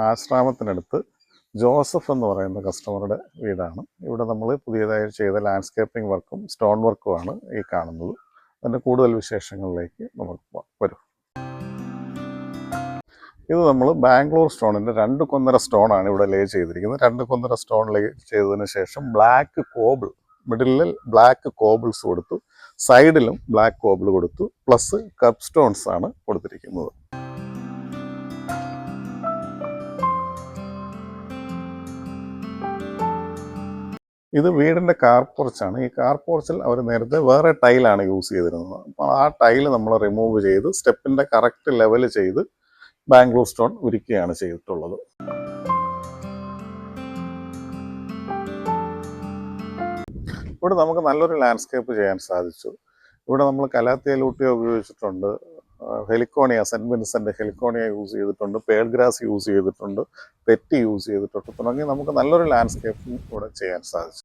ആശ്രാമത്തിനടുത്ത് Joseph എന്ന് പറയുന്ന കസ്റ്റമറുടെ വീടാണ്. ഇവിടെ നമ്മൾ പുതിയതായി ചെയ്ത ലാൻഡ്സ്കേപ്പിംഗ് വർക്കും സ്റ്റോൺ വർക്കുമാണ് ഈ കാണുന്നത്. അതിൻ്റെ കൂടുതൽ വിശേഷങ്ങളിലേക്ക് നമുക്ക് വരും. ഇത് നമ്മൾ ബാംഗ്ലൂർ സ്റ്റോണിൻ്റെ 2 കൊന്നര സ്റ്റോണാണ് ഇവിടെ ലേ ചെയ്തിരിക്കുന്നത്. 2 കൊന്നര സ്റ്റോൺ ലേ ചെയ്തതിന് ശേഷം ബ്ലാക്ക് കോബിൾ, മിഡിലിൽ ബ്ലാക്ക് കോബിൾസ് കൊടുത്തു, സൈഡിലും ബ്ലാക്ക് കോബിൾ കൊടുത്തു, പ്ലസ് കപ്പ് സ്റ്റോൺസ് ആണ് കൊടുത്തിരിക്കുന്നത്. ഇത് വീടിൻ്റെ കാർ പോർച്ചാണ്. ഈ കാർ പോർച്ചിൽ അവർ നേരത്തെ വേറെ ടൈലാണ് യൂസ് ചെയ്തിരുന്നത്. അപ്പോൾ ആ ടൈല് നമ്മൾ റിമൂവ് ചെയ്ത് സ്റ്റെപ്പിൻ്റെ കറക്റ്റ് ലെവൽ ചെയ്ത് ബാംഗ്ലൂർ സ്റ്റോൺ ഉരുക്കുകയാണ് ചെയ്തിട്ടുള്ളത്. ഇവിടെ നമുക്ക് നല്ലൊരു ലാൻഡ്സ്കേപ്പ് ചെയ്യാൻ സാധിച്ചു. ഇവിടെ നമ്മൾ കലാത്തിയ ലൂട്ടിയ ഉപയോഗിച്ചിട്ടുണ്ട്, heliconia, saint vincent heliconia use ചെയ്തിട്ടുണ്ട്, പേൾ ഗ്രാസ് യൂസ് ചെയ്തിട്ടുണ്ട്, തെറ്റി യൂസ് ചെയ്തിട്ടുണ്ട് തുടങ്ങി നമുക്ക് നല്ലൊരു ലാൻഡ്സ്കേപ്പും ഇവിടെ ചെയ്യാൻ സാധിച്ചു.